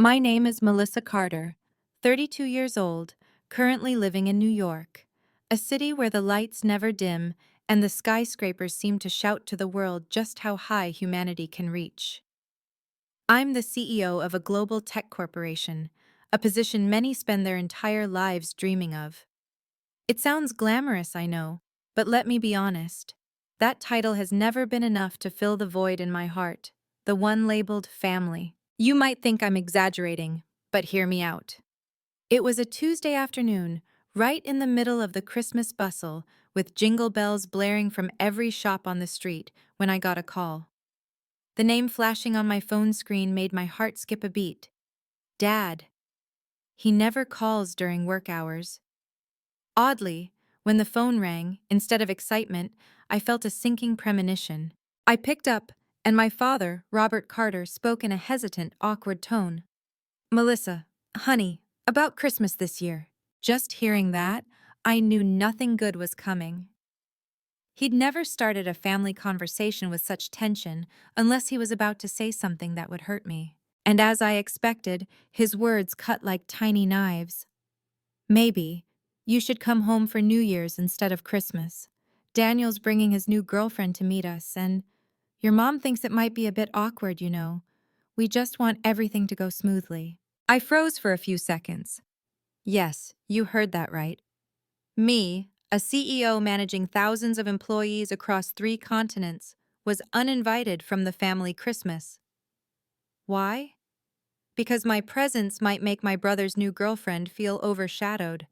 My name is Melissa Carter, 32 years old, currently living in New York, a city where the lights never dim and the skyscrapers seem to shout to the world just how high humanity can reach. I'm the CEO of a global tech corporation, a position many spend their entire lives dreaming of. It sounds glamorous, I know, but let me be honest. That title has never been enough to fill the void in my heart, the one labeled family. You might think I'm exaggerating, but hear me out. It was a Tuesday afternoon, right in the middle of the Christmas bustle, with jingle bells blaring from every shop on the street, when I got a call. The name flashing on my phone screen made my heart skip a beat. Dad. He never calls during work hours. Oddly, when the phone rang, instead of excitement, I felt a sinking premonition. I picked up, and my father, Robert Carter, spoke in a hesitant, awkward tone. Melissa, honey, about Christmas this year. Just hearing that, I knew nothing good was coming. He'd never started a family conversation with such tension unless he was about to say something that would hurt me. And as I expected, his words cut like tiny knives. Maybe you should come home for New Year's instead of Christmas. Daniel's bringing his new girlfriend to meet us, and your mom thinks it might be a bit awkward, you know. We just want everything to go smoothly. I froze for a few seconds. Yes, you heard that right. Me, a CEO managing thousands of employees across 3 continents, was uninvited from the family Christmas. Why? Because my presence might make my brother's new girlfriend feel overshadowed.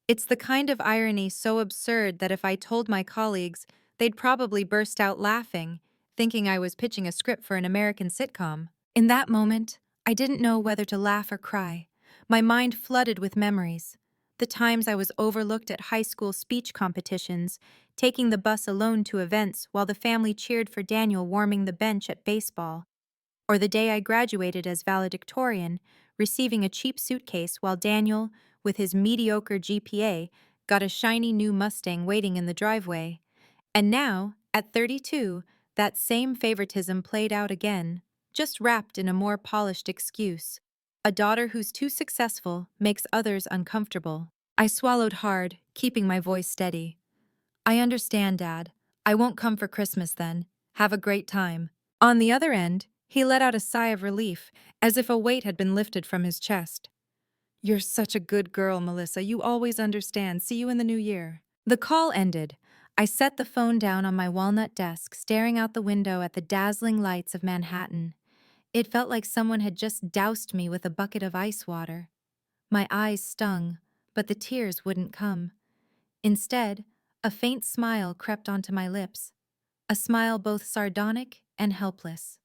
It's the kind of irony so absurd that if I told my colleagues, they'd probably burst out laughing, thinking I was pitching a script for an American sitcom. In that moment, I didn't know whether to laugh or cry. My mind flooded with memories. The times I was overlooked at high school speech competitions, taking the bus alone to events while the family cheered for Daniel warming the bench at baseball. Or the day I graduated as valedictorian, receiving a cheap suitcase while Daniel, with his mediocre GPA, got a shiny new Mustang waiting in the driveway. And now, at 32, that same favoritism played out again, just wrapped in a more polished excuse. A daughter who's too successful makes others uncomfortable. I swallowed hard, keeping my voice steady. I understand, Dad. I won't come for Christmas then. Have a great time. On the other end, he let out a sigh of relief, as if a weight had been lifted from his chest. You're such a good girl, Melissa. You always understand. See you in the new year. The call ended. I set the phone down on my walnut desk, staring out the window at the dazzling lights of Manhattan. It felt like someone had just doused me with a bucket of ice water. My eyes stung, but the tears wouldn't come. Instead, a faint smile crept onto my lips, a smile both sardonic and helpless.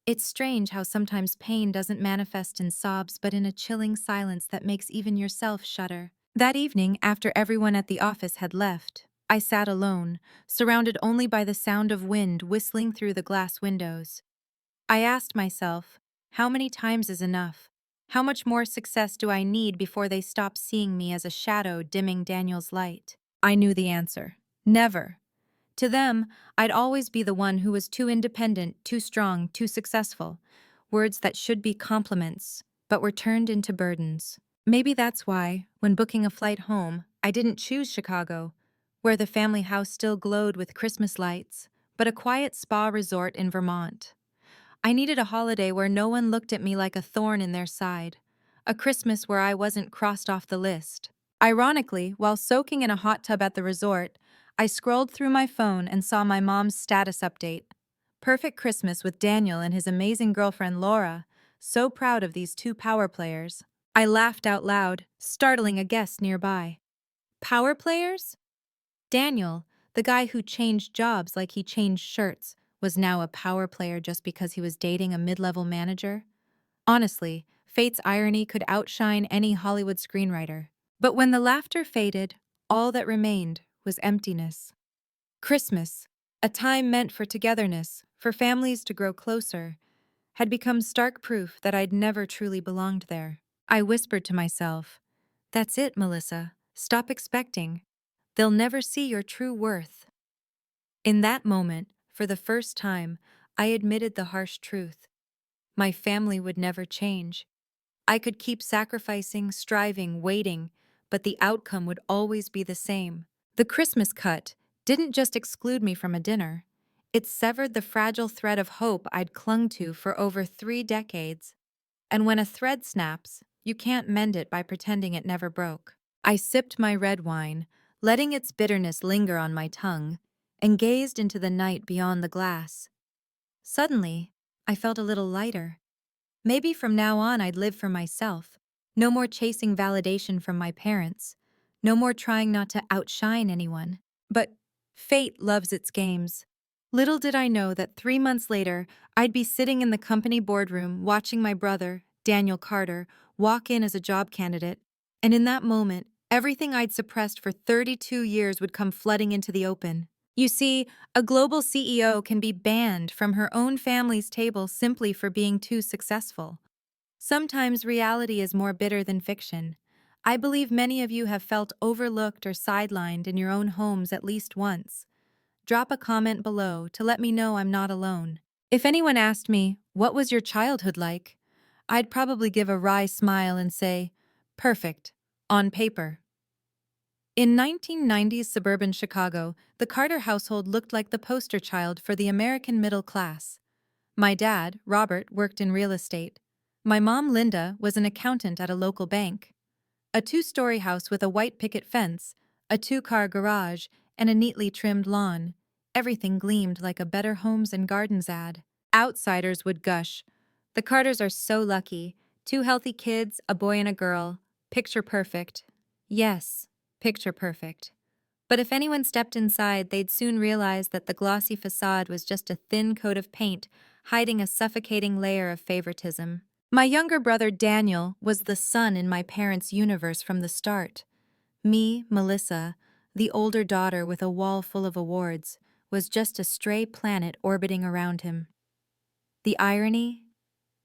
It's strange how sometimes pain doesn't manifest in sobs but in a chilling silence that makes even yourself shudder. That evening, after everyone at the office had left, I sat alone, surrounded only by the sound of wind whistling through the glass windows. I asked myself, how many times is enough? How much more success do I need before they stop seeing me as a shadow dimming Daniel's light? I knew the answer. Never. To them, I'd always be the one who was too independent, too strong, too successful. Words that should be compliments, but were turned into burdens. Maybe that's why, when booking a flight home, I didn't choose Chicago, where the family house still glowed with Christmas lights, but a quiet spa resort in Vermont. I needed a holiday where no one looked at me like a thorn in their side, a Christmas where I wasn't crossed off the list. Ironically, while soaking in a hot tub at the resort, I scrolled through my phone and saw my mom's status update. Perfect Christmas with Daniel and his amazing girlfriend Laura, so proud of these 2 power players. I laughed out loud, startling a guest nearby. Power players? Daniel, the guy who changed jobs like he changed shirts, was now a power player just because he was dating a mid-level manager? Honestly, fate's irony could outshine any Hollywood screenwriter. But when the laughter faded, all that remained was emptiness. Christmas, a time meant for togetherness, for families to grow closer, had become stark proof that I'd never truly belonged there. I whispered to myself, "That's it, Melissa. Stop expecting. They'll never see your true worth." In that moment, for the first time, I admitted the harsh truth. My family would never change. I could keep sacrificing, striving, waiting, but the outcome would always be the same. The Christmas cut didn't just exclude me from a dinner. It severed the fragile thread of hope I'd clung to for over 3 decades. And when a thread snaps, you can't mend it by pretending it never broke. I sipped my red wine, letting its bitterness linger on my tongue, and gazed into the night beyond the glass. Suddenly, I felt a little lighter. Maybe from now on I'd live for myself. No more chasing validation from my parents. No more trying not to outshine anyone. But fate loves its games. Little did I know that 3 months later, I'd be sitting in the company boardroom watching my brother, Daniel Carter, walk in as a job candidate. And in that moment, everything I'd suppressed for 32 years would come flooding into the open. You see, a global CEO can be banned from her own family's table simply for being too successful. Sometimes reality is more bitter than fiction. I believe many of you have felt overlooked or sidelined in your own homes at least once. Drop a comment below to let me know I'm not alone. If anyone asked me, "What was your childhood like?" I'd probably give a wry smile and say, "Perfect, on paper." In 1990s suburban Chicago, the Carter household looked like the poster child for the American middle class. My dad, Robert, worked in real estate. My mom, Linda, was an accountant at a local bank. A two-story house with a white picket fence, a two-car garage, and a neatly trimmed lawn. Everything gleamed like a Better Homes and Gardens ad. Outsiders would gush. "The Carters are so lucky. 2 healthy kids, a boy and a girl. Picture perfect." Yes, picture perfect. But if anyone stepped inside, they'd soon realize that the glossy facade was just a thin coat of paint, hiding a suffocating layer of favoritism. My younger brother Daniel was the sun in my parents' universe from the start. Me, Melissa, the older daughter with a wall full of awards, was just a stray planet orbiting around him. The irony?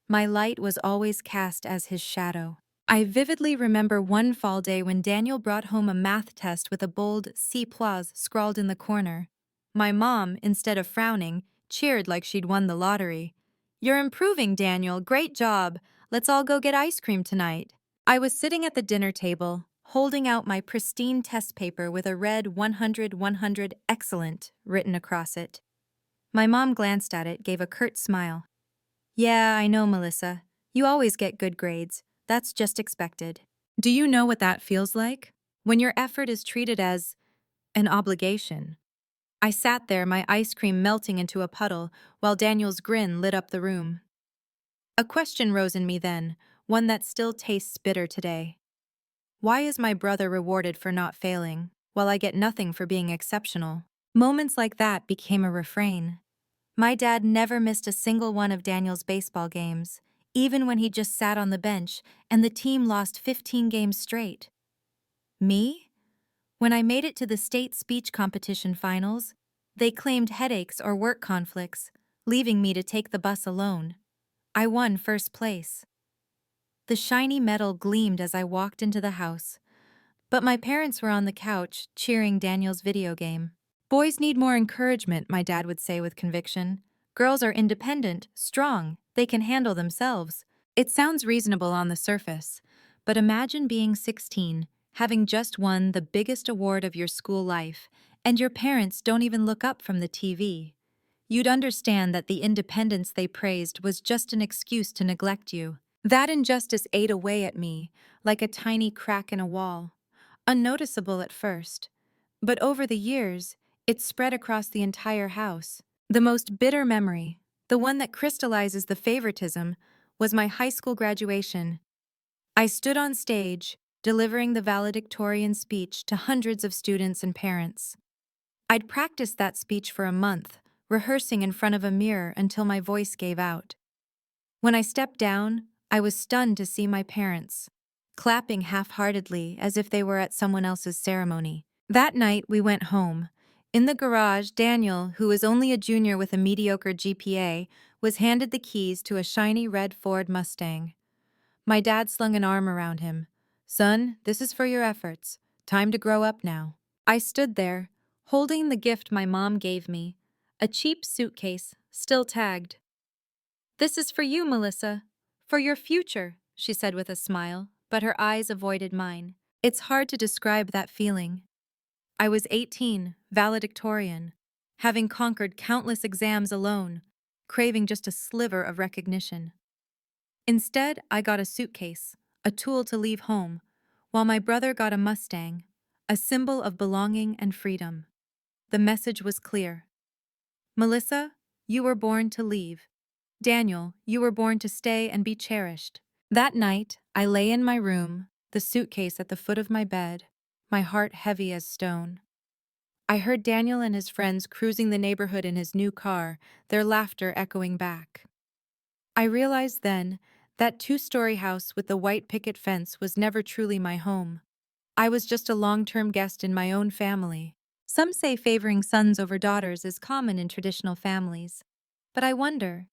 My light was always cast as his shadow. I vividly remember one fall day when Daniel brought home a math test with a bold C+ scrawled in the corner. My mom, instead of frowning, cheered like she'd won the lottery. "You're improving, Daniel. Great job. Let's all go get ice cream tonight." I was sitting at the dinner table, holding out my pristine test paper with a red 100 excellent written across it. My mom glanced at it, gave a curt smile. "Yeah, I know, Melissa. You always get good grades. That's just expected." Do you know what that feels like? When your effort is treated as an obligation. I sat there, my ice cream melting into a puddle, while Daniel's grin lit up the room. A question rose in me then, one that still tastes bitter today. Why is my brother rewarded for not failing, while I get nothing for being exceptional? Moments like that became a refrain. My dad never missed a single one of Daniel's baseball games, even when he just sat on the bench and the team lost 15 games straight. Me? When I made it to the state speech competition finals, they claimed headaches or work conflicts, leaving me to take the bus alone. I won first place. The shiny medal gleamed as I walked into the house, but my parents were on the couch cheering Daniel's video game. "Boys need more encouragement," my dad would say with conviction. "Girls are independent, strong, they can handle themselves." It sounds reasonable on the surface, but imagine being 16, having just won the biggest award of your school life, and your parents don't even look up from the TV. You'd understand that the independence they praised was just an excuse to neglect you. That injustice ate away at me, like a tiny crack in a wall. Unnoticeable at first, but over the years, it spread across the entire house. The most bitter memory, the one that crystallizes the favoritism, was my high school graduation. I stood on stage, delivering the valedictorian speech to hundreds of students and parents. I'd practiced that speech for a month, rehearsing in front of a mirror until my voice gave out. When I stepped down, I was stunned to see my parents, clapping half-heartedly as if they were at someone else's ceremony. That night, we went home. In the garage, Daniel, who was only a junior with a mediocre GPA, was handed the keys to a shiny red Ford Mustang. My dad slung an arm around him. "Son, this is for your efforts. Time to grow up now." I stood there, holding the gift my mom gave me, a cheap suitcase, still tagged. "This is for you, Melissa. For your future," she said with a smile, but her eyes avoided mine. It's hard to describe that feeling. I was 18, valedictorian, having conquered countless exams alone, craving just a sliver of recognition. Instead, I got a suitcase, a tool to leave home, while my brother got a Mustang, a symbol of belonging and freedom. The message was clear. Melissa, you were born to leave. Daniel, you were born to stay and be cherished. That night, I lay in my room, the suitcase at the foot of my bed, my heart heavy as stone. I heard Daniel and his friends cruising the neighborhood in his new car, their laughter echoing back. I realized then that two-story house with the white picket fence was never truly my home. I was just a long-term guest in my own family. Some say favoring sons over daughters is common in traditional families. But I wonder,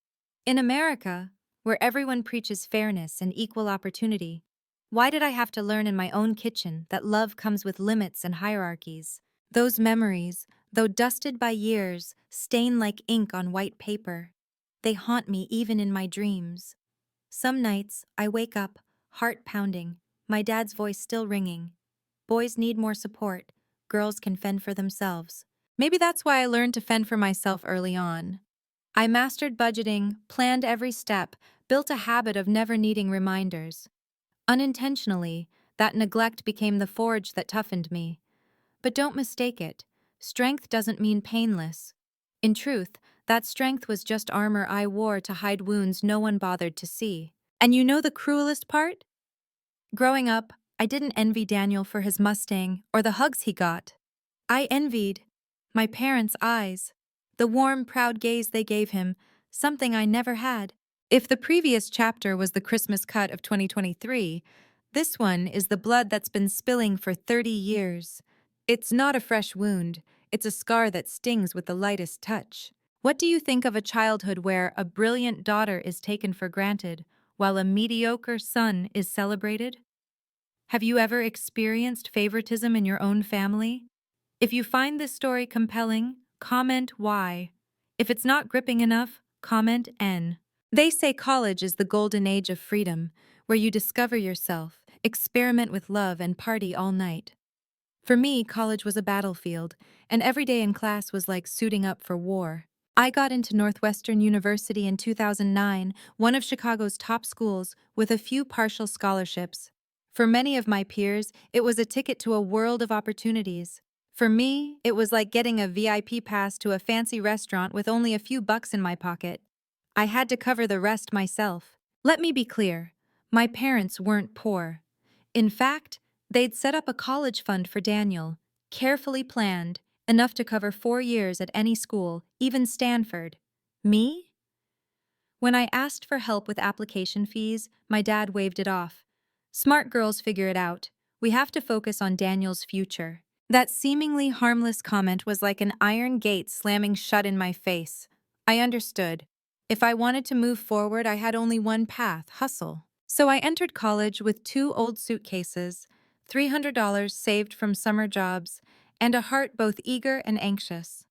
in America, where everyone preaches fairness and equal opportunity, why did I have to learn in my own kitchen that love comes with limits and hierarchies? Those memories, though dusted by years, stain like ink on white paper. They haunt me even in my dreams. Some nights, I wake up, heart pounding, my dad's voice still ringing. Boys need more support. Girls can fend for themselves. Maybe that's why I learned to fend for myself early on. I mastered budgeting, planned every step, built a habit of never needing reminders. Unintentionally, that neglect became the forge that toughened me. But don't mistake it. Strength doesn't mean painless. In truth, that strength was just armor I wore to hide wounds no one bothered to see. And you know the cruelest part? Growing up, I didn't envy Daniel for his Mustang or the hugs he got. I envied my parents' eyes, the warm, proud gaze they gave him, something I never had. If the previous chapter was the Christmas cut of 2023, this one is the blood that's been spilling for 30 years. It's not a fresh wound, it's a scar that stings with the lightest touch. What do you think of a childhood where a brilliant daughter is taken for granted, while a mediocre son is celebrated? Have you ever experienced favoritism in your own family? If you find this story compelling, comment why. If it's not gripping enough, comment N. They say college is the golden age of freedom, where you discover yourself, experiment with love, and party all night. For me, college was a battlefield, and every day in class was like suiting up for war. I got into Northwestern University in 2009, one of Chicago's top schools, with a few partial scholarships. For many of my peers, it was a ticket to a world of opportunities. For me, it was like getting a VIP pass to a fancy restaurant with only a few bucks in my pocket. I had to cover the rest myself. Let me be clear, my parents weren't poor. In fact, they'd set up a college fund for Daniel, carefully planned, enough to cover 4 years at any school, even Stanford. Me? When I asked for help with application fees, my dad waved it off. Smart girls figure it out. We have to focus on Daniel's future. That seemingly harmless comment was like an iron gate slamming shut in my face. I understood. If I wanted to move forward, I had only one path: hustle. So I entered college with 2 old suitcases, $300 saved from summer jobs, and a heart both eager and anxious.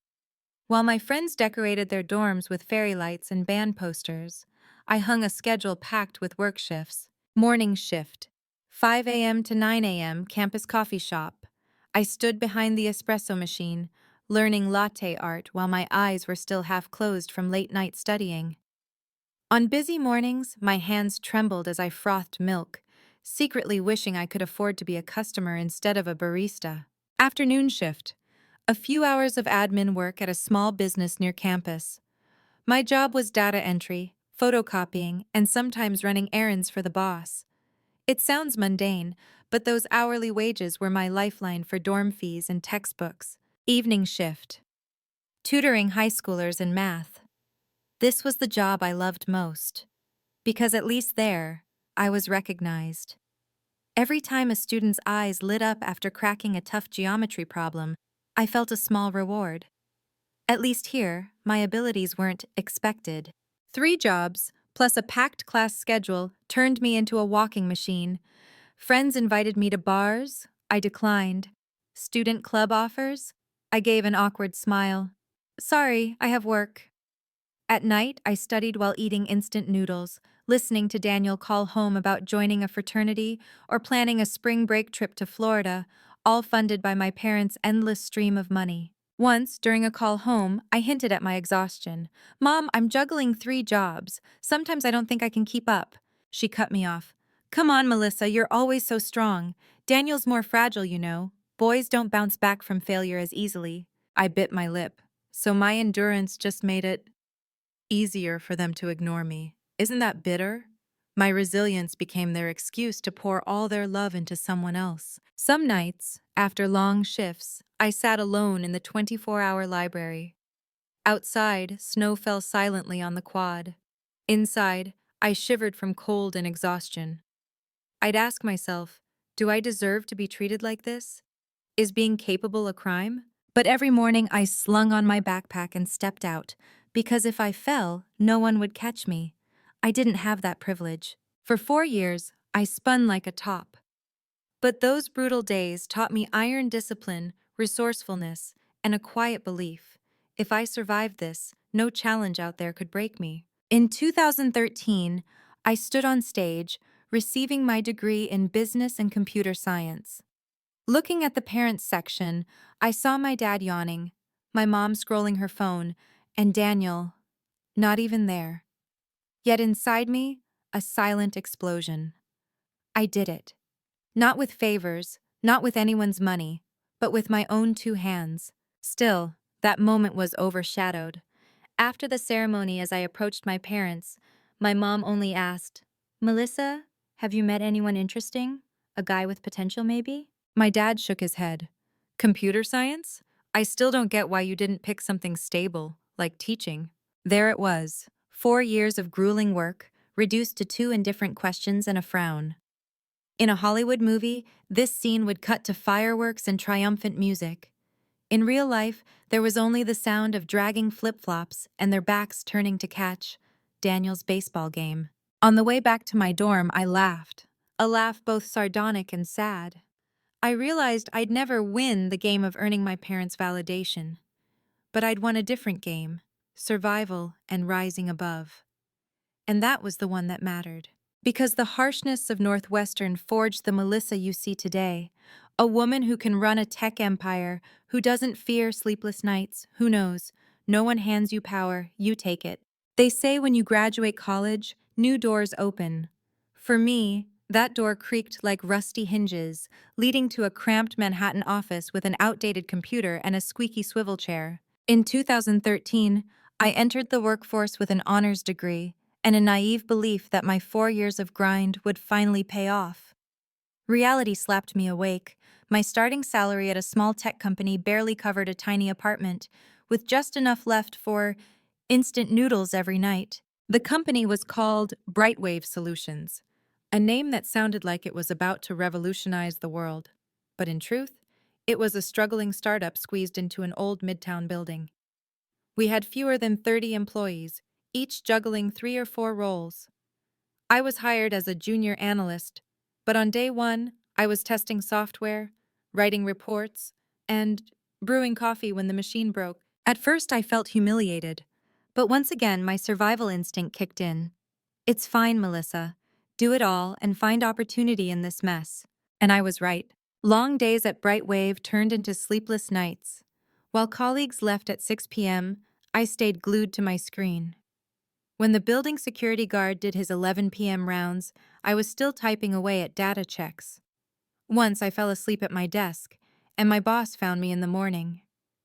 While my friends decorated their dorms with fairy lights and band posters, I hung a schedule packed with work shifts. Morning shift, 5 a.m. to 9 a.m., campus coffee shop. I stood behind the espresso machine, learning latte art while my eyes were still half closed from late-night studying. On busy mornings, my hands trembled as I frothed milk, secretly wishing I could afford to be a customer instead of a barista. Afternoon shift, a few hours of admin work at a small business near campus. My job was data entry, photocopying, and sometimes running errands for the boss. It sounds mundane, but those hourly wages were my lifeline for dorm fees and textbooks. Evening shift, tutoring high schoolers in math. This was the job I loved most, because at least there, I was recognized. Every time a student's eyes lit up after cracking a tough geometry problem, I felt a small reward. At least here, my abilities weren't expected. 3 jobs, plus a packed class schedule, turned me into a walking machine. Friends invited me to bars, I declined. Student club offers? I gave an awkward smile. Sorry, I have work. At night, I studied while eating instant noodles, listening to Daniel call home about joining a fraternity or planning a spring break trip to Florida, all funded by my parents' endless stream of money. Once, during a call home, I hinted at my exhaustion. "Mom, I'm juggling 3 jobs. Sometimes I don't think I can keep up." She cut me off. "Come on, Melissa, you're always so strong. Daniel's more fragile, you know. Boys don't bounce back from failure as easily." I bit my lip. So my endurance just made it easier for them to ignore me. Isn't that bitter? My resilience became their excuse to pour all their love into someone else. Some nights, after long shifts, I sat alone in the 24-hour library. Outside, snow fell silently on the quad. Inside, I shivered from cold and exhaustion. I'd ask myself, do I deserve to be treated like this? Is being capable a crime? But every morning I slung on my backpack and stepped out, because if I fell, no one would catch me. I didn't have that privilege. For 4 years, I spun like a top. But those brutal days taught me iron discipline, resourcefulness, and a quiet belief. If I survived this, no challenge out there could break me. In 2013, I stood on stage, receiving my degree in business and computer science. Looking at the parents section, I saw my dad yawning, my mom scrolling her phone, and Daniel, not even there. Yet inside me, a silent explosion. I did it. Not with favors, not with anyone's money, but with my own 2 hands. Still, that moment was overshadowed. After the ceremony, as I approached my parents, my mom only asked, "Melissa, have you met anyone interesting? A guy with potential, maybe?" My dad shook his head. "Computer science? I still don't get why you didn't pick something stable, like teaching." There it was, 4 years of grueling work, reduced to 2 indifferent questions and a frown. In a Hollywood movie, this scene would cut to fireworks and triumphant music. In real life, there was only the sound of dragging flip-flops and their backs turning to catch Daniel's baseball game. On the way back to my dorm, I laughed, a laugh both sardonic and sad. I realized I'd never win the game of earning my parents' validation, but I'd won a different game, survival and rising above. And that was the one that mattered. Because the harshness of Northwestern forged the Melissa you see today, a woman who can run a tech empire, who doesn't fear sleepless nights, who knows, no one hands you power, you take it. They say when you graduate college, new doors open. For me, that door creaked like rusty hinges, leading to a cramped Manhattan office with an outdated computer and a squeaky swivel chair. In 2013, I entered the workforce with an honors degree and a naive belief that my 4 years of grind would finally pay off. Reality slapped me awake. My starting salary at a small tech company barely covered a tiny apartment, with just enough left for instant noodles every night. The company was called Brightwave Solutions, a name that sounded like it was about to revolutionize the world. But in truth, it was a struggling startup squeezed into an old midtown building. We had fewer than 30 employees, each juggling 3 or 4 roles. I was hired as a junior analyst, but on day one, I was testing software, writing reports, and brewing coffee when the machine broke. At first, I felt humiliated, but once again, my survival instinct kicked in. "It's fine, Melissa. Do it all and find opportunity in this mess." And I was right. Long days at Brightwave turned into sleepless nights. While colleagues left at 6 p.m., I stayed glued to my screen. When the building security guard did his 11 p.m. rounds, I was still typing away at data checks. Once I fell asleep at my desk, and my boss found me in the morning.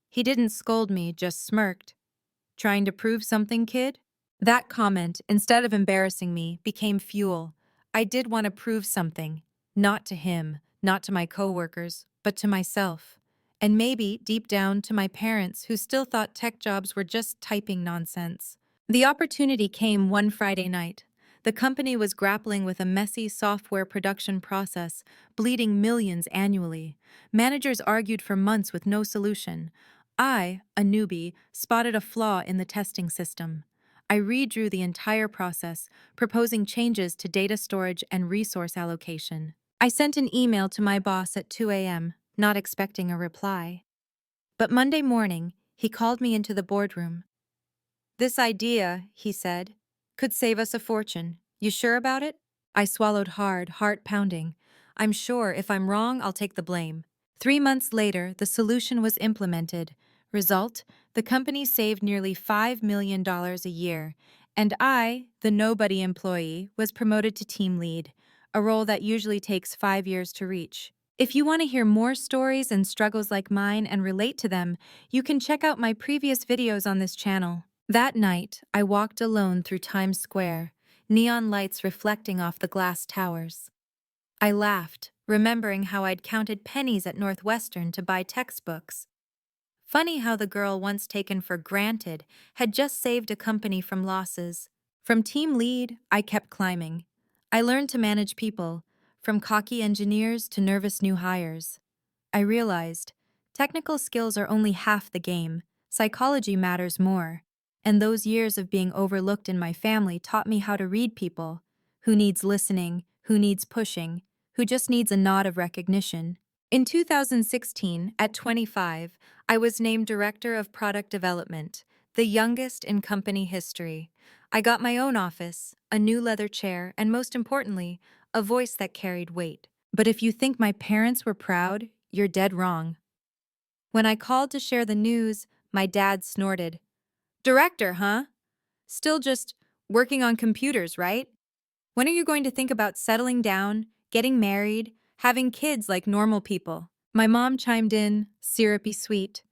He didn't scold me, just smirked. "Trying to prove something, kid?" That comment, instead of embarrassing me, became fuel. I did want to prove something, not to him, not to my coworkers, but to myself. And maybe, deep down, to my parents who still thought tech jobs were just typing nonsense. The opportunity came one Friday night. The company was grappling with a messy software production process, bleeding millions annually. Managers argued for months with no solution. I, a newbie, spotted a flaw in the testing system. I redrew the entire process, proposing changes to data storage and resource allocation. I sent an email to my boss at 2 a.m., not expecting a reply. But Monday morning, he called me into the boardroom. "This idea," he said, "could save us a fortune. You sure about it? I swallowed hard, heart pounding. I'm sure if I'm wrong, I'll take the blame. 3 months later, the solution was implemented. Result: the company saved nearly $5 million a year, and I, the nobody employee, was promoted to team lead, a role that usually takes 5 years to reach. If you want to hear more stories and struggles like mine and relate to them, you can check out my previous videos on this channel. That night, I walked alone through Times Square, neon lights reflecting off the glass towers. I laughed, remembering how I'd counted pennies at Northwestern to buy textbooks. Funny how the girl once taken for granted had just saved a company from losses. From team lead, I kept climbing. I learned to manage people, from cocky engineers to nervous new hires. I realized technical skills are only half the game, psychology matters more. And those years of being overlooked in my family taught me how to read people: who needs listening, who needs pushing, who just needs a nod of recognition. In 2016, at 25, I was named Director of Product Development, the youngest in company history. I got my own office, a new leather chair, and most importantly, a voice that carried weight. But if you think my parents were proud, you're dead wrong. When I called to share the news, my dad snorted. Director, huh? Still just working on computers, right? When are you going to think about settling down, getting married, having kids like normal people? My mom chimed in, syrupy sweet.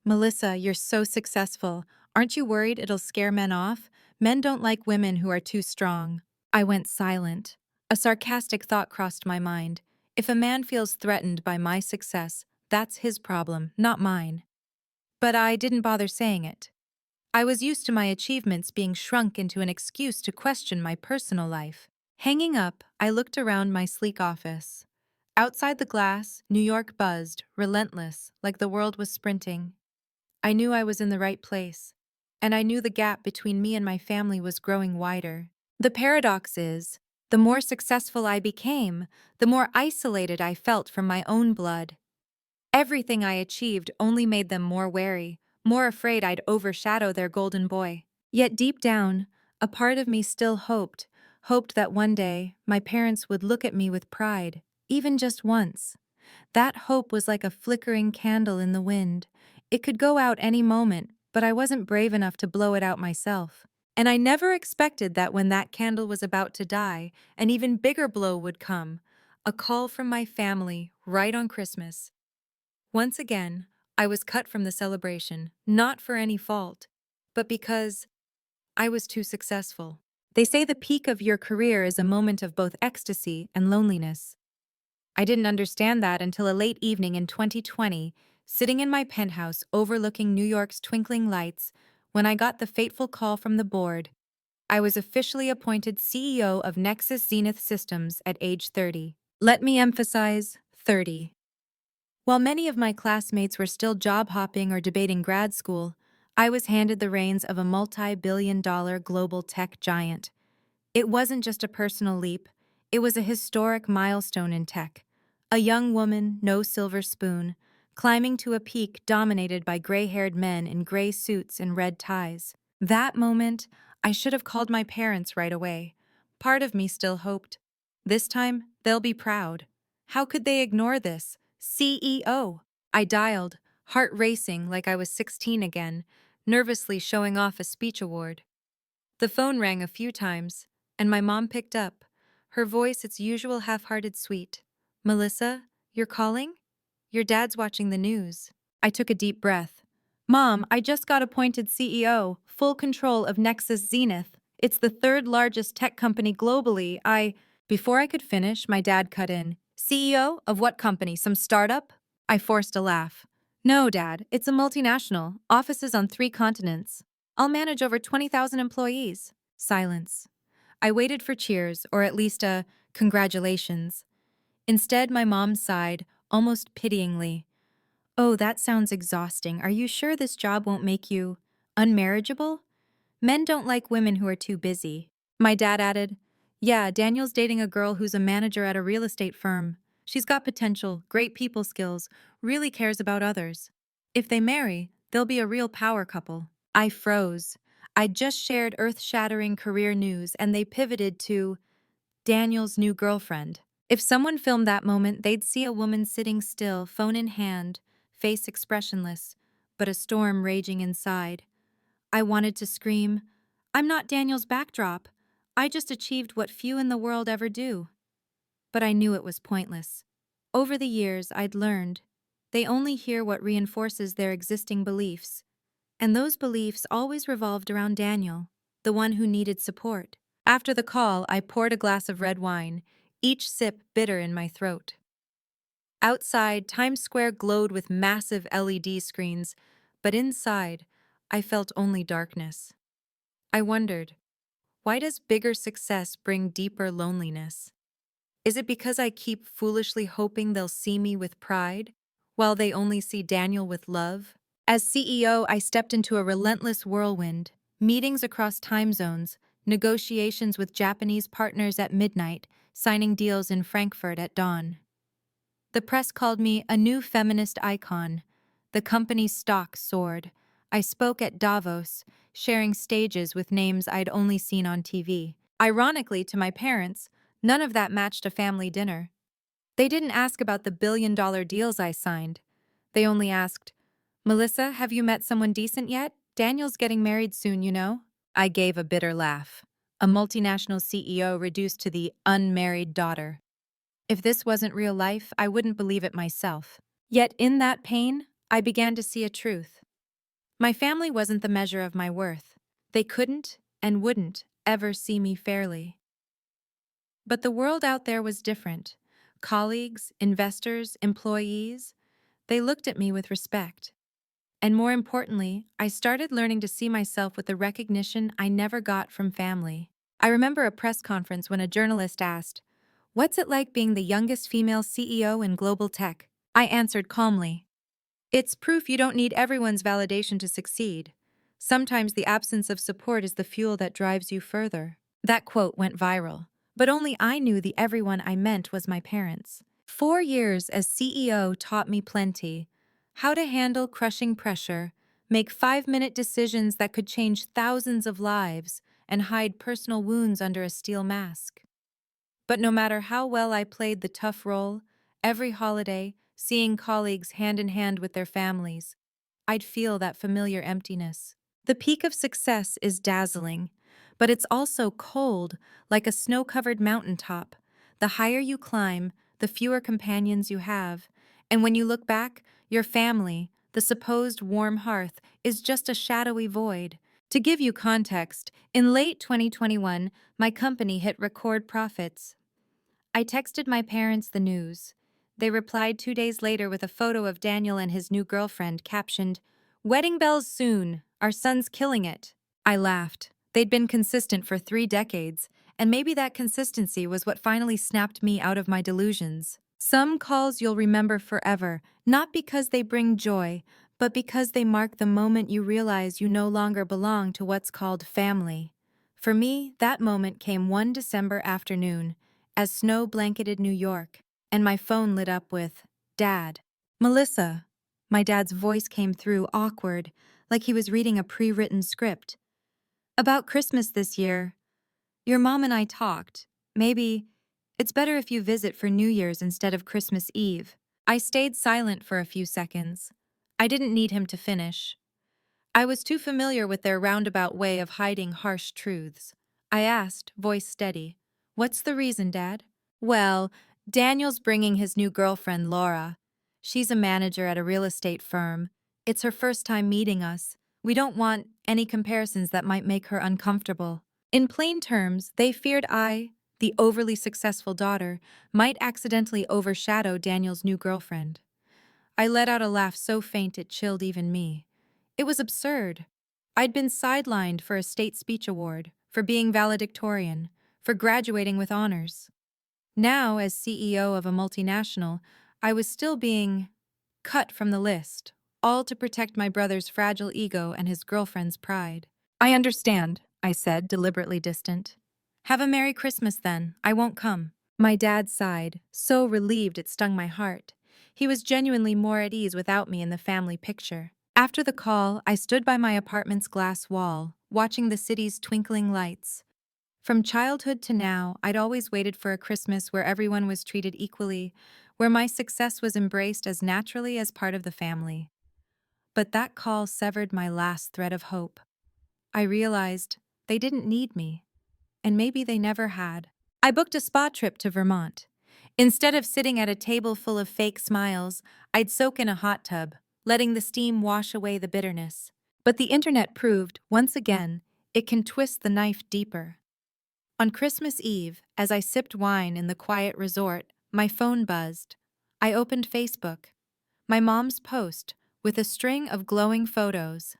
Melissa, you're so successful. Aren't you worried it'll scare men off? Men don't like women who are too strong. I went silent. A sarcastic thought crossed my mind. If a man feels threatened by my success, that's his problem, not mine. But I didn't bother saying it. I was used to my achievements being shrunk into an excuse to question my personal life. Hanging up, I looked around my sleek office. Outside the glass, New York buzzed, relentless, like the world was sprinting. I knew I was in the right place, and I knew the gap between me and my family was growing wider. The paradox is, the more successful I became, the more isolated I felt from my own blood. Everything I achieved only made them more wary, more afraid I'd overshadow their golden boy. Yet deep down, a part of me still hoped that one day my parents would look at me with pride, even just once. That hope was like a flickering candle in the wind. It could go out any moment, but I wasn't brave enough to blow it out myself. And I never expected that when that candle was about to die, an even bigger blow would come. A call from my family, right on Christmas. Once again, I was cut from the celebration, not for any fault, but because I was too successful. They say the peak of your career is a moment of both ecstasy and loneliness. I didn't understand that until a late evening in 2020, sitting in my penthouse overlooking New York's twinkling lights, when I got the fateful call from the board. I was officially appointed CEO of Nexus Zenith Systems at age 30. Let me emphasize, 30. While many of my classmates were still job hopping or debating grad school, I was handed the reins of a multi-billion-dollar global tech giant. It wasn't just a personal leap, it was a historic milestone in tech. A young woman, no silver spoon, climbing to a peak dominated by gray-haired men in gray suits and red ties. That moment, I should have called my parents right away. Part of me still hoped. This time, they'll be proud. How could they ignore this? CEO. I dialed, heart racing like I was 16 again, nervously showing off a speech award. The phone rang a few times, and my mom picked up, her voice its usual half-hearted sweet. Melissa, you're calling? Your dad's watching the news. I took a deep breath. Mom, I just got appointed CEO, full control of Nexus Zenith. It's the third largest tech company globally. Before I could finish, my dad cut in. CEO of what company? Some startup? I forced a laugh. No, Dad, it's a multinational, offices on 3 continents. I'll manage over 20,000 employees. Silence. I waited for cheers, or at least a congratulations. Instead, my mom sighed, almost pityingly. Oh, that sounds exhausting. Are you sure this job won't make you unmarriageable? Men don't like women who are too busy. My dad added, Yeah, Daniel's dating a girl who's a manager at a real estate firm. She's got potential, great people skills, really cares about others. If they marry, they'll be a real power couple. I froze. I'd just shared earth-shattering career news and they pivoted to Daniel's new girlfriend. If someone filmed that moment, they'd see a woman sitting still, phone in hand, face expressionless, but a storm raging inside. I wanted to scream, "I'm not Daniel's backdrop. I just achieved what few in the world ever do." But I knew it was pointless. Over the years, I'd learned they only hear what reinforces their existing beliefs. And those beliefs always revolved around Daniel, the one who needed support. After the call, I poured a glass of red wine, each sip bitter in my throat. Outside, Times Square glowed with massive LED screens, but inside, I felt only darkness. I wondered, why does bigger success bring deeper loneliness? Is it because I keep foolishly hoping they'll see me with pride, while they only see Daniel with love? As CEO, I stepped into a relentless whirlwind, meetings across time zones, negotiations with Japanese partners at midnight, signing deals in Frankfurt at dawn. The press called me a new feminist icon. The company's stock soared. I spoke at Davos, sharing stages with names I'd only seen on TV. Ironically, to my parents, none of that matched a family dinner. They didn't ask about the billion-dollar deals I signed. They only asked, "Melissa, have you met someone decent yet? Daniel's getting married soon, you know." I gave a bitter laugh. A multinational CEO reduced to the unmarried daughter. If this wasn't real life, I wouldn't believe it myself. Yet in that pain, I began to see a truth. My family wasn't the measure of my worth. They couldn't and wouldn't ever see me fairly. But the world out there was different. Colleagues, investors, employees, they looked at me with respect. And more importantly, I started learning to see myself with the recognition I never got from family. I remember a press conference when a journalist asked, "What's it like being the youngest female CEO in global tech?" I answered calmly, "It's proof you don't need everyone's validation to succeed. Sometimes the absence of support is the fuel that drives you further." That quote went viral, but only I knew the everyone I meant was my parents. 4 years as CEO taught me plenty: how to handle crushing pressure, make 5-minute decisions that could change thousands of lives, and hide personal wounds under a steel mask. But no matter how well I played the tough role, every holiday, seeing colleagues hand in hand with their families, I'd feel that familiar emptiness. The peak of success is dazzling, but it's also cold, like a snow-covered mountaintop. The higher you climb, the fewer companions you have, and when you look back, your family, the supposed warm hearth, is just a shadowy void. To give you context, in late 2021, my company hit record profits. I texted my parents the news. They replied 2 days later with a photo of Daniel and his new girlfriend captioned, "Wedding bells soon, our son's killing it." I laughed. They'd been consistent for 3 decades, and maybe that consistency was what finally snapped me out of my delusions. Some calls you'll remember forever, not because they bring joy, but because they mark the moment you realize you no longer belong to what's called family. For me, that moment came one December afternoon, as snow blanketed New York, and my phone lit up with, "Dad." "Melissa." My dad's voice came through awkward, like he was reading a pre-written script. "About Christmas this year. Your mom and I talked. Maybe it's better if you visit for New Year's instead of Christmas Eve." I stayed silent for a few seconds. I didn't need him to finish. I was too familiar with their roundabout way of hiding harsh truths. I asked, voice steady, "What's the reason, Dad?" "Well, Daniel's bringing his new girlfriend, Laura. She's a manager at a real estate firm. It's her first time meeting us. We don't want any comparisons that might make her uncomfortable." In plain terms, they feared I, the overly successful daughter, might accidentally overshadow Daniel's new girlfriend. I let out a laugh so faint it chilled even me. It was absurd. I'd been sidelined for a state speech award, for being valedictorian, for graduating with honors. Now, as CEO of a multinational, I was still being cut from the list, all to protect my brother's fragile ego and his girlfriend's pride. "I understand," I said, deliberately distant. "Have a Merry Christmas then. I won't come." My dad sighed, so relieved it stung my heart. He was genuinely more at ease without me in the family picture. After the call, I stood by my apartment's glass wall, watching the city's twinkling lights. From childhood to now, I'd always waited for a Christmas where everyone was treated equally, where my success was embraced as naturally as part of the family. But that call severed my last thread of hope. I realized they didn't need me, and maybe they never had. I booked a spa trip to Vermont. Instead of sitting at a table full of fake smiles, I'd soak in a hot tub, letting the steam wash away the bitterness. But the internet proved, once again, it can twist the knife deeper. On Christmas Eve, as I sipped wine in the quiet resort, my phone buzzed. I opened Facebook. My mom's post, with a string of glowing photos.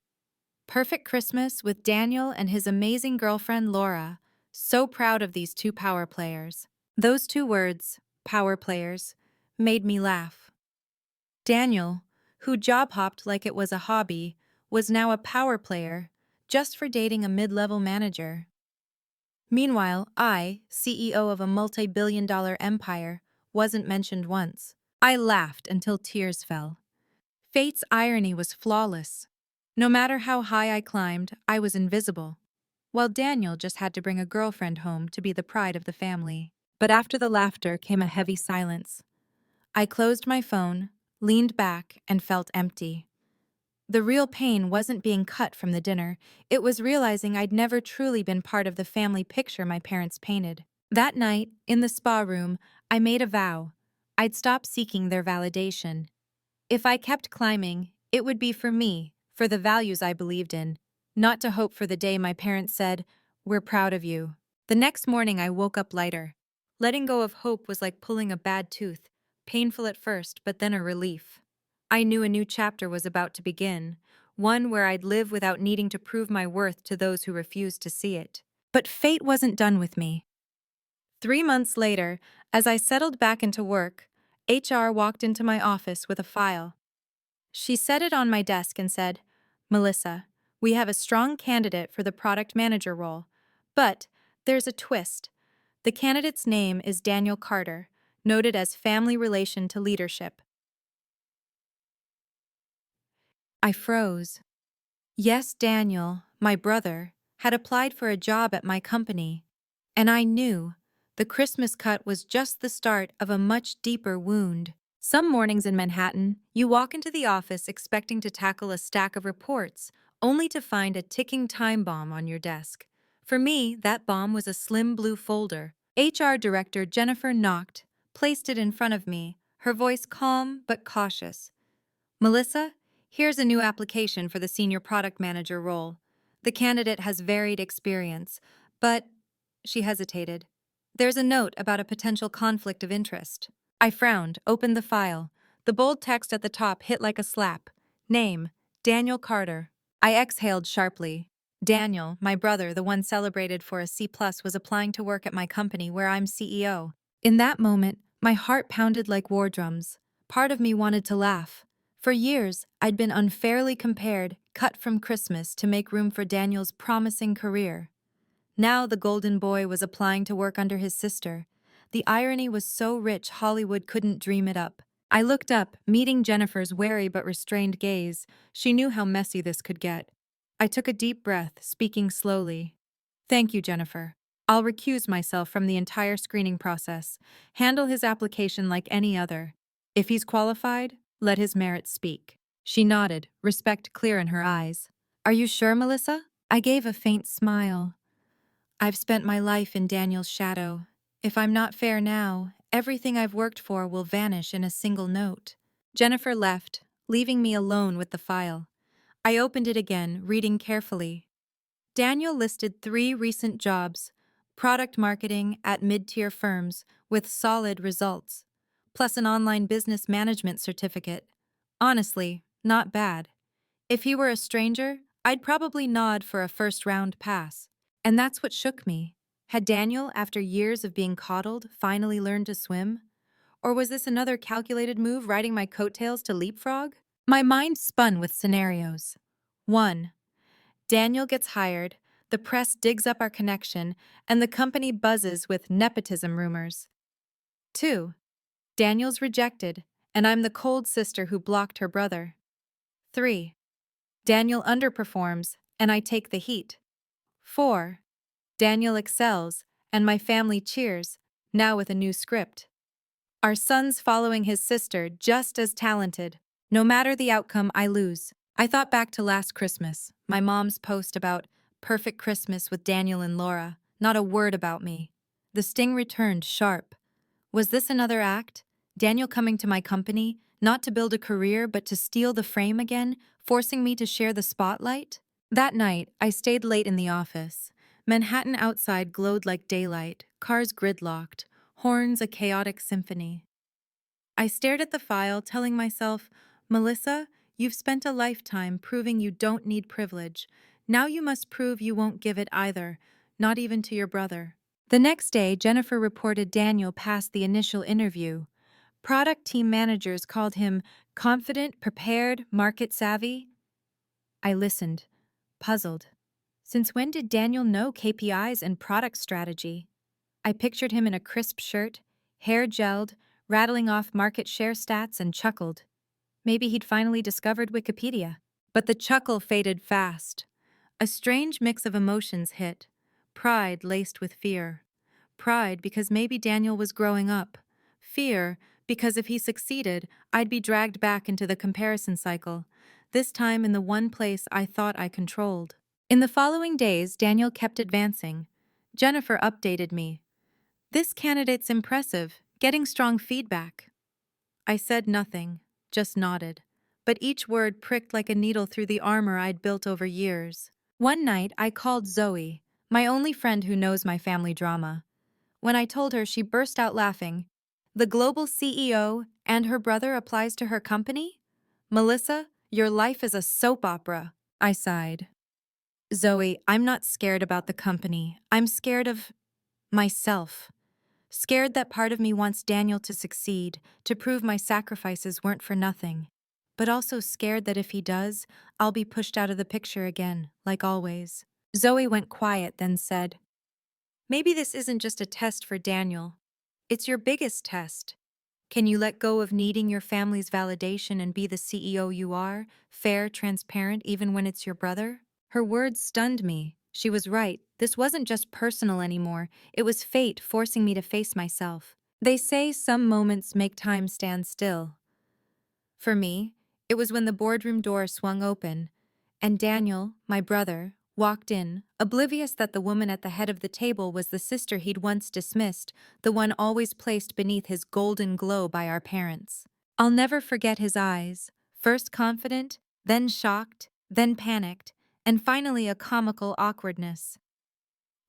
Perfect Christmas with Daniel and his amazing girlfriend Laura. So proud of these two power players. Those two words, power players, made me laugh. Daniel, who job hopped like it was a hobby, was now a power player, just for dating a mid-level manager. Meanwhile, I, CEO of a multi-billion-dollar empire, wasn't mentioned once. I laughed until tears fell. Fate's irony was flawless. No matter how high I climbed, I was invisible, while Daniel just had to bring a girlfriend home to be the pride of the family. But after the laughter came a heavy silence. I closed my phone, leaned back, and felt empty. The real pain wasn't being cut from the dinner, it was realizing I'd never truly been part of the family picture my parents painted. That night, in the spa room, I made a vow. I'd stop seeking their validation. If I kept climbing, it would be for me, for the values I believed in, not to hope for the day my parents said, "We're proud of you." The next morning I woke up lighter. Letting go of hope was like pulling a bad tooth, painful at first, but then a relief. I knew a new chapter was about to begin, one where I'd live without needing to prove my worth to those who refused to see it. But fate wasn't done with me. 3 months later, as I settled back into work, HR walked into my office with a file. She set it on my desk and said, "Melissa, we have a strong candidate for the product manager role, but there's a twist. The candidate's name is Daniel Carter, noted as family relation to leadership." I froze. Yes, Daniel, my brother, had applied for a job at my company, and I knew the Christmas cut was just the start of a much deeper wound. Some mornings in Manhattan, you walk into the office expecting to tackle a stack of reports, only to find a ticking time bomb on your desk. For me, that bomb was a slim blue folder. HR Director Jennifer knocked, placed it in front of me, her voice calm but cautious. "Melissa, here's a new application for the senior product manager role. The candidate has varied experience, but—" She hesitated. "There's a note about a potential conflict of interest." I frowned, opened the file. The bold text at the top hit like a slap. Name, Daniel Carter. I exhaled sharply. Daniel, my brother, the one celebrated for a C+, was applying to work at my company where I'm CEO. In that moment, my heart pounded like war drums. Part of me wanted to laugh. For years, I'd been unfairly compared, cut from Christmas to make room for Daniel's promising career. Now the golden boy was applying to work under his sister. The irony was so rich Hollywood couldn't dream it up. I looked up, meeting Jennifer's wary but restrained gaze. She knew how messy this could get. I took a deep breath, speaking slowly. "Thank you, Jennifer. I'll recuse myself from the entire screening process. Handle his application like any other. If he's qualified, let his merits speak." She nodded, respect clear in her eyes. "Are you sure, Melissa?" I gave a faint smile. "I've spent my life in Daniel's shadow. If I'm not fair now, everything I've worked for will vanish in a single note." Jennifer left, leaving me alone with the file. I opened it again, reading carefully. Daniel listed 3 recent jobs, product marketing at mid-tier firms with solid results, plus an online business management certificate. Honestly, not bad. If he were a stranger, I'd probably nod for a first-round pass. And that's what shook me. Had Daniel, after years of being coddled, finally learned to swim? Or was this another calculated move riding my coattails to leapfrog? My mind spun with scenarios. 1. Daniel gets hired, the press digs up our connection, and the company buzzes with nepotism rumors. 2. Daniel's rejected, and I'm the cold sister who blocked her brother. 3. Daniel underperforms, and I take the heat. 4. Daniel excels, and my family cheers, now with a new script. Our son's following his sister, just as talented. No matter the outcome, I lose. I thought back to last Christmas, my mom's post about perfect Christmas with Daniel and Laura, not a word about me. The sting returned sharp. Was this another act? Daniel coming to my company, not to build a career but to steal the frame again, forcing me to share the spotlight? That night, I stayed late in the office. Manhattan outside glowed like daylight, cars gridlocked, horns a chaotic symphony. I stared at the file, telling myself, Melissa, you've spent a lifetime proving you don't need privilege. Now you must prove you won't give it either, not even to your brother. The next day, Jennifer reported Daniel passed the initial interview. Product team managers called him confident, prepared, market savvy. I listened, puzzled. Since when did Daniel know KPIs and product strategy? I pictured him in a crisp shirt, hair gelled, rattling off market share stats, and chuckled. Maybe he'd finally discovered Wikipedia. But the chuckle faded fast. A strange mix of emotions hit. Pride laced with fear. Pride because maybe Daniel was growing up. Fear because if he succeeded, I'd be dragged back into the comparison cycle, this time in the one place I thought I controlled. In the following days, Daniel kept advancing. Jennifer updated me. This candidate's impressive, getting strong feedback. I said nothing, just nodded. But each word pricked like a needle through the armor I'd built over years. One night, I called Zoe, my only friend who knows my family drama. When I told her, she burst out laughing. The global CEO and her brother applies to her company? Melissa, your life is a soap opera. I sighed. Zoe, I'm not scared about the company. I'm scared of myself. Scared that part of me wants Daniel to succeed, to prove my sacrifices weren't for nothing. But also scared that if he does, I'll be pushed out of the picture again, like always. Zoe went quiet, then said, maybe this isn't just a test for Daniel. It's your biggest test. Can you let go of needing your family's validation and be the CEO you are, fair, transparent, even when it's your brother? Her words stunned me. She was right. This wasn't just personal anymore. It was fate forcing me to face myself. They say some moments make time stand still. For me, it was when the boardroom door swung open, and Daniel, my brother, walked in, oblivious that the woman at the head of the table was the sister he'd once dismissed, the one always placed beneath his golden glow by our parents. I'll never forget his eyes, first confident, then shocked, then panicked, and finally a comical awkwardness.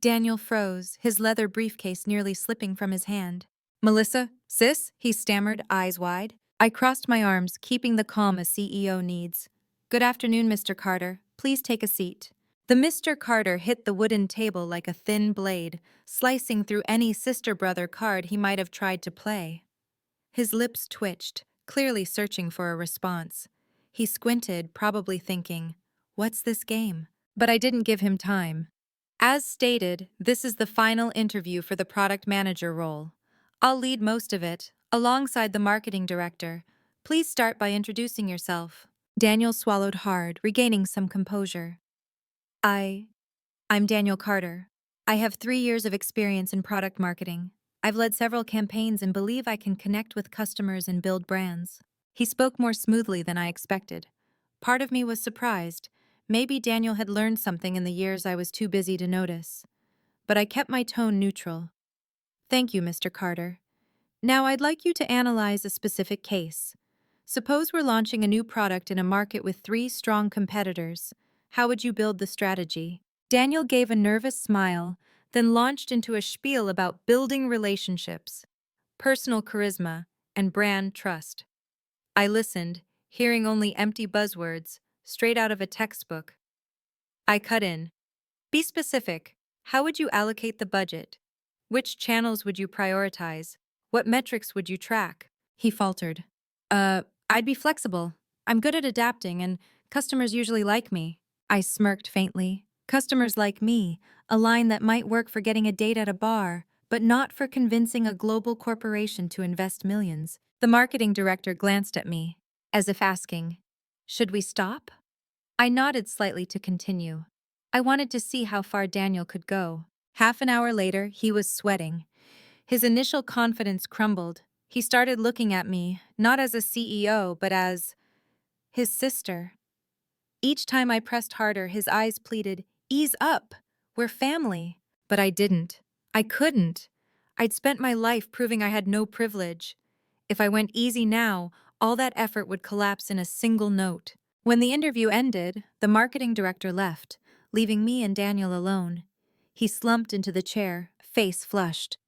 Daniel froze, his leather briefcase nearly slipping from his hand. Melissa, sis, he stammered, eyes wide. I crossed my arms, keeping the calm a CEO needs. Good afternoon, Mr. Carter. Please take a seat. The Mr. Carter hit the wooden table like a thin blade, slicing through any sister-brother card he might have tried to play. His lips twitched, clearly searching for a response. He squinted, probably thinking, what's this game? But I didn't give him time. As stated, this is the final interview for the product manager role. I'll lead most of it, alongside the marketing director. Please start by introducing yourself. Daniel swallowed hard, regaining some composure. I'm Daniel Carter. I have 3 years of experience in product marketing. I've led several campaigns and believe I can connect with customers and build brands. He spoke more smoothly than I expected. Part of me was surprised. Maybe Daniel had learned something in the years I was too busy to notice. But I kept my tone neutral. Thank you, Mr. Carter. Now I'd like you to analyze a specific case. Suppose we're launching a new product in a market with 3 strong competitors. How would you build the strategy? Daniel gave a nervous smile, then launched into a spiel about building relationships, personal charisma, and brand trust. I listened, hearing only empty buzzwords, straight out of a textbook. I cut in. Be specific. How would you allocate the budget? Which channels would you prioritize? What metrics would you track? He faltered. I'd be flexible. I'm good at adapting, and customers usually like me. I smirked faintly. Customers like me, a line that might work for getting a date at a bar, but not for convincing a global corporation to invest millions. The marketing director glanced at me, as if asking, should we stop? I nodded slightly to continue. I wanted to see how far Daniel could go. Half an hour later, he was sweating. His initial confidence crumbled. He started looking at me, not as a CEO, but as his sister. Each time I pressed harder, his eyes pleaded, "Ease up! We're family." But I didn't. I couldn't. I'd spent my life proving I had no privilege. If I went easy now, all that effort would collapse in a single note. When the interview ended, the marketing director left, leaving me and Daniel alone. He slumped into the chair, face flushed.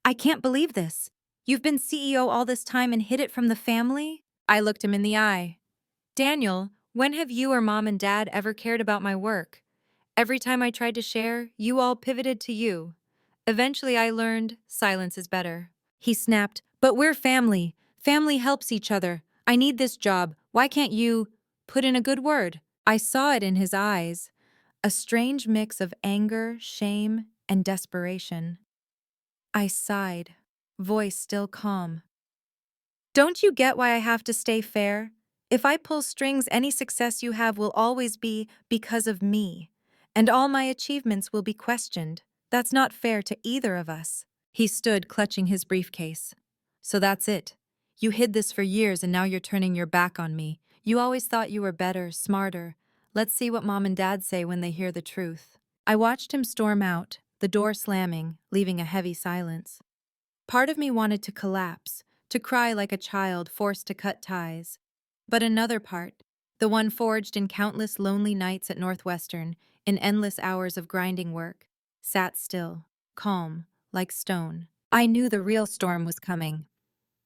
I can't believe this. You've been CEO all this time and hid it from the family?" I looked him in the eye. "Daniel, when have you or mom and dad ever cared about my work? Every time I tried to share, you all pivoted to you. Eventually I learned silence is better." He snapped, "But we're family. Family helps each other. I need this job. Why can't you put in a good word?" I saw it in his eyes, a strange mix of anger, shame, and desperation. I sighed, voice still calm. "Don't you get why I have to stay fair? If I pull strings, any success you have will always be because of me, and all my achievements will be questioned. That's not fair to either of us." He stood, clutching his briefcase. "So that's it. You hid this for years and now you're turning your back on me. You always thought you were better, smarter. Let's see what mom and dad say when they hear the truth." I watched him storm out, the door slamming, leaving a heavy silence. Part of me wanted to collapse, to cry like a child forced to cut ties. But another part, the one forged in countless lonely nights at Northwestern, in endless hours of grinding work, sat still, calm, like stone. I knew the real storm was coming.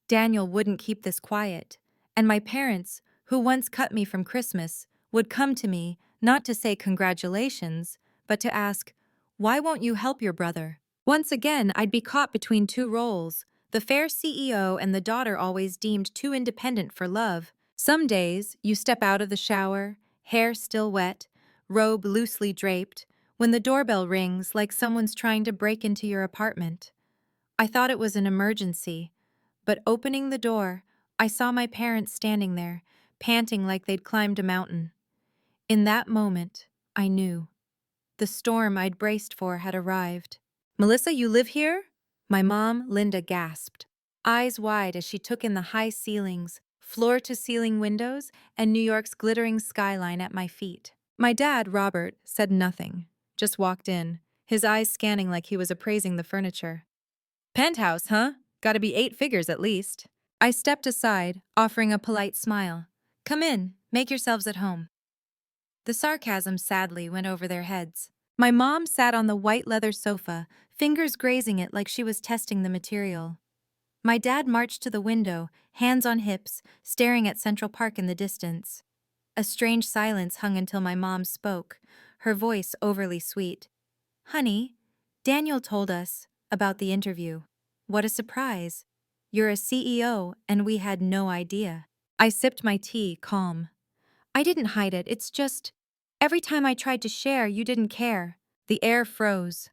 Daniel wouldn't keep this quiet, and my parents, who once cut me from Christmas, would come to me, not to say congratulations, but to ask, "Why won't you help your brother?" Once again, I'd be caught between two roles, the fair CEO and the daughter always deemed too independent for love. Some days, you step out of the shower, hair still wet, robe loosely draped, when the doorbell rings like someone's trying to break into your apartment. I thought it was an emergency, but opening the door, I saw my parents standing there, panting like they'd climbed a mountain. In that moment, I knew. The storm I'd braced for had arrived. "Melissa, you live here?" My mom, Linda, gasped, eyes wide as she took in the high ceilings, floor-to-ceiling windows, and New York's glittering skyline at my feet. My dad, Robert, said nothing, just walked in, his eyes scanning like he was appraising the furniture. "Penthouse, huh? Gotta be 8 figures at least." I stepped aside, offering a polite smile. "Come in, make yourselves at home." The sarcasm sadly went over their heads. My mom sat on the white leather sofa, fingers grazing it like she was testing the material. My dad marched to the window, hands on hips, staring at Central Park in the distance. A strange silence hung until my mom spoke, her voice overly sweet. "Honey, Daniel told us about the interview. What a surprise. You're a CEO, and we had no idea." I sipped my tea, calm. "I didn't hide it, it's just, every time I tried to share, you didn't care." The air froze.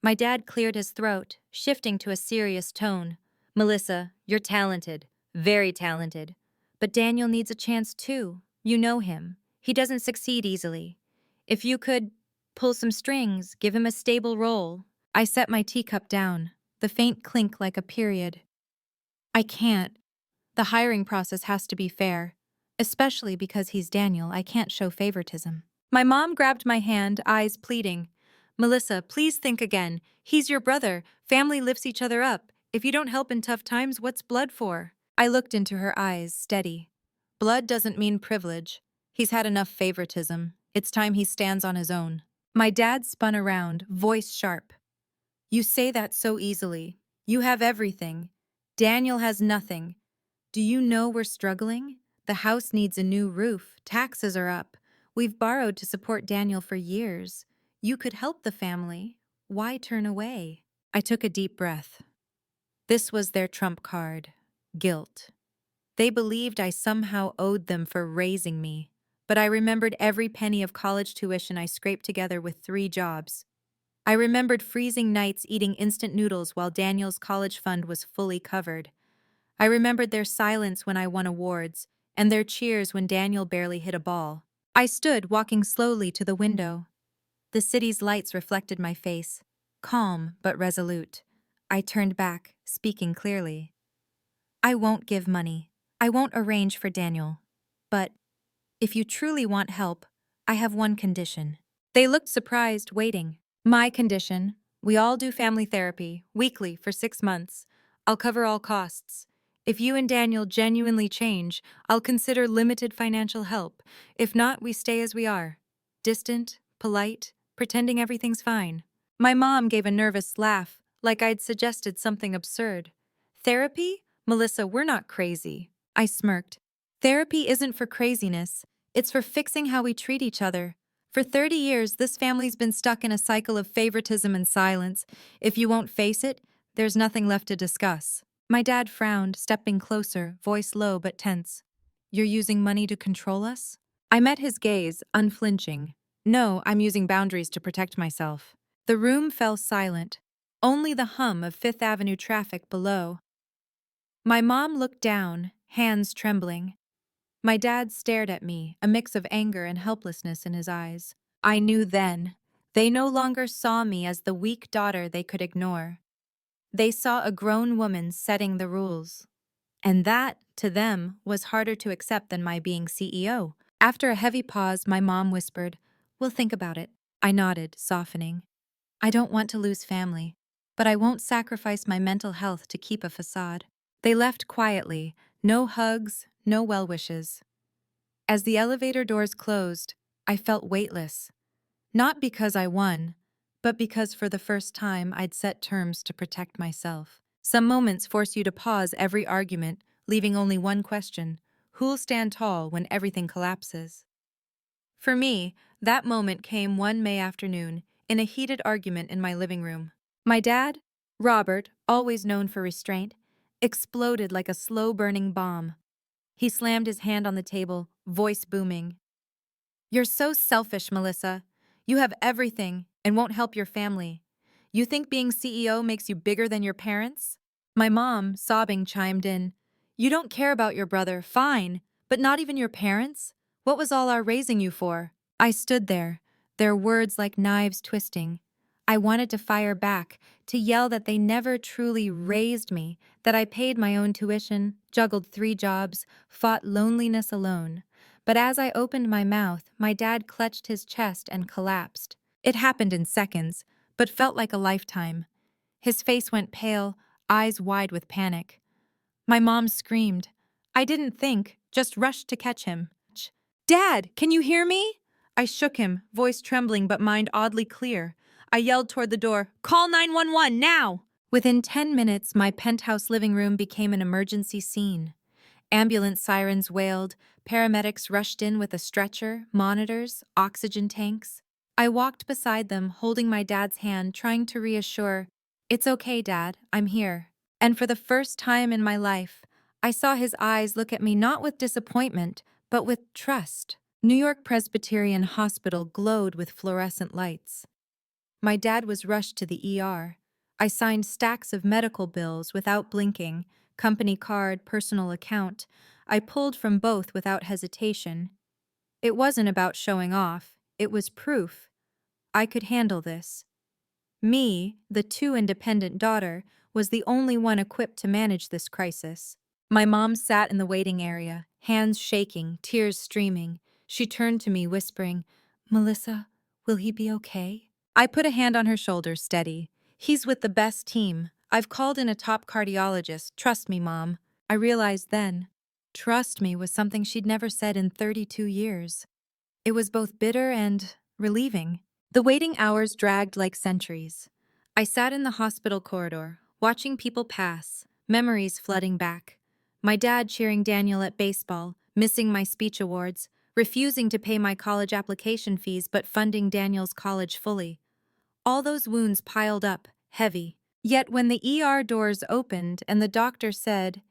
My dad cleared his throat, shifting to a serious tone. "Melissa, you're talented, very talented. But Daniel needs a chance too. You know him. He doesn't succeed easily. If you could pull some strings, give him a stable role." I set my teacup down, the faint clink like a period. "I can't. The hiring process has to be fair. Especially because he's Daniel, I can't show favoritism." My mom grabbed my hand, eyes pleading. "Melissa, please think again. He's your brother. Family lifts each other up. If you don't help in tough times, what's blood for?" I looked into her eyes, steady. "Blood doesn't mean privilege. He's had enough favoritism. It's time he stands on his own." My dad spun around, voice sharp. "You say that so easily. You have everything. Daniel has nothing. Do you know we're struggling? The house needs a new roof. Taxes are up. We've borrowed to support Daniel for years. You could help the family. Why turn away?" I took a deep breath. This was their trump card. Guilt. They believed I somehow owed them for raising me. But I remembered every penny of college tuition I scraped together with 3 jobs. I remembered freezing nights eating instant noodles while Daniel's college fund was fully covered. I remembered their silence when I won awards, and their cheers when Daniel barely hit a ball. I stood, walking slowly to the window. The city's lights reflected my face, calm but resolute. I turned back, speaking clearly. I won't give money. I won't arrange for Daniel. But if you truly want help, I have one condition. They looked surprised, waiting. My condition: we all do family therapy, weekly, for 6 months. I'll cover all costs. If you and Daniel genuinely change, I'll consider limited financial help. If not, we stay as we are. Distant, polite, pretending everything's fine. My mom gave a nervous laugh, like I'd suggested something absurd. Therapy? Melissa, we're not crazy. I smirked. Therapy isn't for craziness. It's for fixing how we treat each other. For 30 years, this family's been stuck in a cycle of favoritism and silence. If you won't face it, there's nothing left to discuss. My dad frowned, stepping closer, voice low but tense. You're using money to control us? I met his gaze, unflinching. No, I'm using boundaries to protect myself. The room fell silent, only the hum of Fifth Avenue traffic below. My mom looked down, hands trembling. My dad stared at me, a mix of anger and helplessness in his eyes. I knew then. They no longer saw me as the weak daughter they could ignore. They saw a grown woman setting the rules. And that, to them, was harder to accept than my being CEO. After a heavy pause, my mom whispered, "We'll think about it." I nodded, softening. I don't want to lose family, but I won't sacrifice my mental health to keep a facade. They left quietly, no hugs, no well wishes. As the elevator doors closed, I felt weightless. Not because I won, but because for the first time I'd set terms to protect myself. Some moments force you to pause every argument, leaving only one question: who'll stand tall when everything collapses? For me, that moment came one May afternoon, in a heated argument in my living room. My dad, Robert, always known for restraint, exploded like a slow-burning bomb. He slammed his hand on the table, voice booming. "You're so selfish, Melissa. You have everything and won't help your family. You think being CEO makes you bigger than your parents?" My mom, sobbing, chimed in. "You don't care about your brother, fine, but not even your parents? What was all our raising you for?" I stood there, their words like knives twisting. I wanted to fire back, to yell that they never truly raised me, that I paid my own tuition, juggled 3 jobs, fought loneliness alone. But as I opened my mouth, my dad clutched his chest and collapsed. It happened in seconds, but felt like a lifetime. His face went pale, eyes wide with panic. My mom screamed. I didn't think, just rushed to catch him. "Dad, can you hear me?" I shook him, voice trembling but mind oddly clear. I yelled toward the door, "Call 911 now!" Within 10 minutes, my penthouse living room became an emergency scene. Ambulance sirens wailed, paramedics rushed in with a stretcher, monitors, oxygen tanks. I walked beside them, holding my dad's hand, trying to reassure, "It's okay, Dad, I'm here." And for the first time in my life, I saw his eyes look at me not with disappointment, but with trust. New York Presbyterian Hospital glowed with fluorescent lights. My dad was rushed to the ER. I signed stacks of medical bills without blinking, company card, personal account. I pulled from both without hesitation. It wasn't about showing off, it was proof. I could handle this. Me, the too independent daughter, was the only one equipped to manage this crisis. My mom sat in the waiting area, hands shaking, tears streaming. She turned to me, whispering, "Melissa, will he be okay?" I put a hand on her shoulder, steady. "He's with the best team. I've called in a top cardiologist. Trust me, Mom." I realized then, trust me was something she'd never said in 32 years. It was both bitter and relieving. The waiting hours dragged like centuries. I sat in the hospital corridor, watching people pass, memories flooding back. My dad cheering Daniel at baseball, missing my speech awards, refusing to pay my college application fees but funding Daniel's college fully. All those wounds piled up, heavy. Yet when the ER doors opened and the doctor said,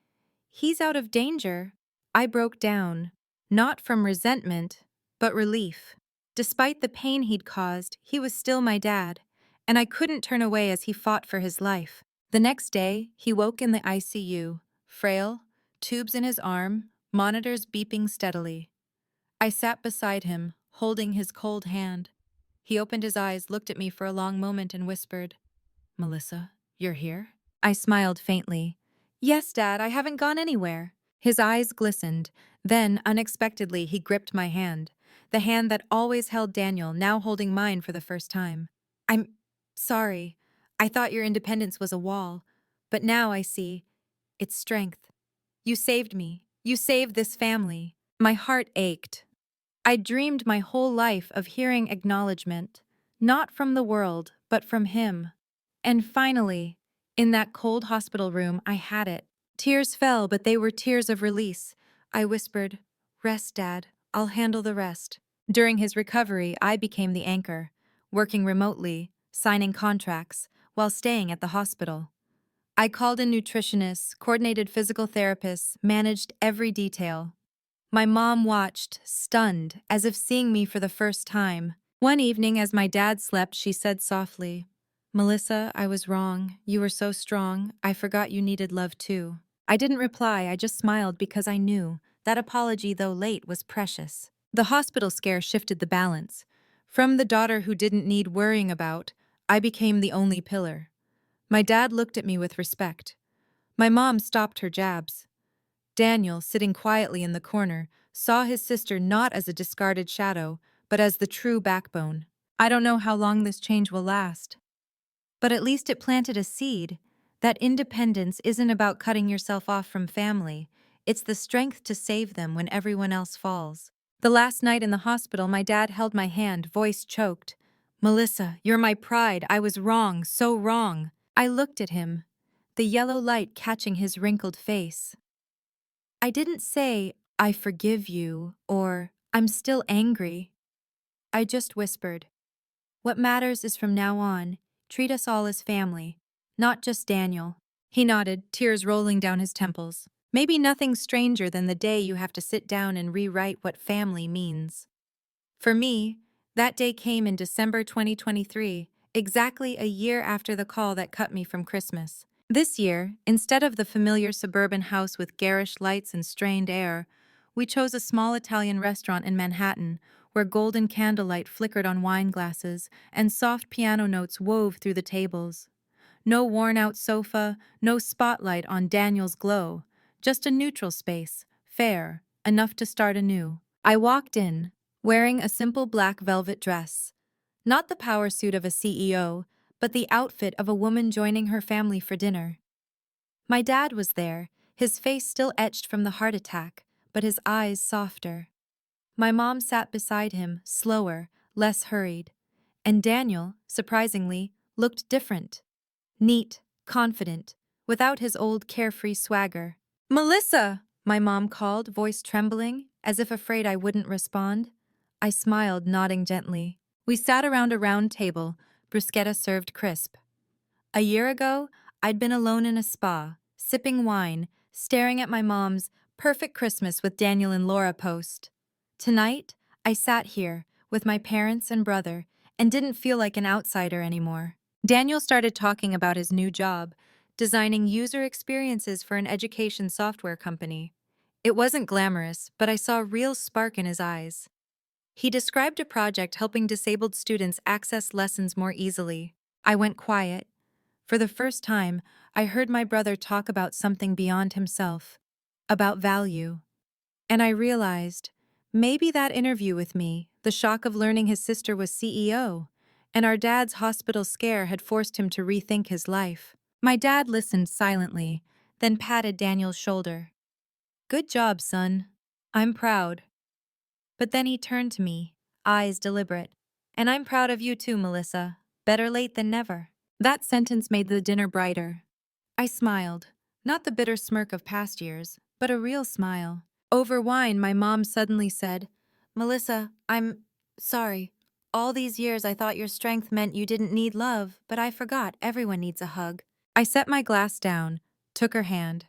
"He's out of danger," I broke down, not from resentment, but relief. Despite the pain he'd caused, he was still my dad, and I couldn't turn away as he fought for his life. The next day, he woke in the ICU, frail, tubes in his arm, monitors beeping steadily. I sat beside him, holding his cold hand. He opened his eyes, looked at me for a long moment, and whispered, "Melissa, you're here?" I smiled faintly. "Yes, Dad, I haven't gone anywhere." His eyes glistened. Then, unexpectedly, he gripped my hand. The hand that always held Daniel, now holding mine for the first time. "I'm sorry. I thought your independence was a wall. But now I see. It's strength. You saved me. You saved this family." My heart ached. I dreamed my whole life of hearing acknowledgement, not from the world, but from him. And finally, in that cold hospital room, I had it. Tears fell, but they were tears of release. I whispered, "Rest, Dad. I'll handle the rest." During his recovery, I became the anchor, working remotely, signing contracts, while staying at the hospital. I called in nutritionists, coordinated physical therapists, managed every detail. My mom watched, stunned, as if seeing me for the first time. One evening, as my dad slept, she said softly, "Melissa, I was wrong. You were so strong. I forgot you needed love too." I didn't reply, I just smiled because I knew that apology, though late, was precious. The hospital scare shifted the balance. From the daughter who didn't need worrying about, I became the only pillar. My dad looked at me with respect. My mom stopped her jabs. Daniel, sitting quietly in the corner, saw his sister not as a discarded shadow, but as the true backbone. I don't know how long this change will last, but at least it planted a seed that independence isn't about cutting yourself off from family. It's the strength to save them when everyone else falls. The last night in the hospital, my dad held my hand, voice choked. "Melissa, you're my pride. I was wrong, so wrong." I looked at him, the yellow light catching his wrinkled face. I didn't say, "I forgive you," or "I'm still angry." I just whispered, "What matters is from now on, treat us all as family, not just Daniel." He nodded, tears rolling down his temples. Maybe nothing's stranger than the day you have to sit down and rewrite what family means. For me, that day came in December 2023, exactly a year after the call that cut me from Christmas. This year, instead of the familiar suburban house with garish lights and strained air, we chose a small Italian restaurant in Manhattan, where golden candlelight flickered on wine glasses and soft piano notes wove through the tables. No worn-out sofa, no spotlight on Daniel's glow, just a neutral space, fair, enough to start anew. I walked in, wearing a simple black velvet dress. Not the power suit of a CEO, but the outfit of a woman joining her family for dinner. My dad was there, his face still etched from the heart attack, but his eyes softer. My mom sat beside him, slower, less hurried. And Daniel, surprisingly, looked different. Neat, confident, without his old carefree swagger. "Melissa!" my mom called, voice trembling, as if afraid I wouldn't respond. I smiled, nodding gently. We sat around a round table, bruschetta served crisp. A year ago, I'd been alone in a spa, sipping wine, staring at my mom's "Perfect Christmas with Daniel and Laura" post. Tonight, I sat here, with my parents and brother, and didn't feel like an outsider anymore. Daniel started talking about his new job, designing user experiences for an education software company. It wasn't glamorous, but I saw a real spark in his eyes. He described a project helping disabled students access lessons more easily. I went quiet. For the first time, I heard my brother talk about something beyond himself, about value. And I realized, maybe that interview with me, the shock of learning his sister was CEO, and our dad's hospital scare had forced him to rethink his life. My dad listened silently, then patted Daniel's shoulder. "Good job, son. I'm proud." But then he turned to me, eyes deliberate. "And I'm proud of you too, Melissa. Better late than never." That sentence made the dinner brighter. I smiled, not the bitter smirk of past years, but a real smile. Over wine, my mom suddenly said, "Melissa, I'm sorry. All these years I thought your strength meant you didn't need love, but I forgot everyone needs a hug." I set my glass down, took her hand.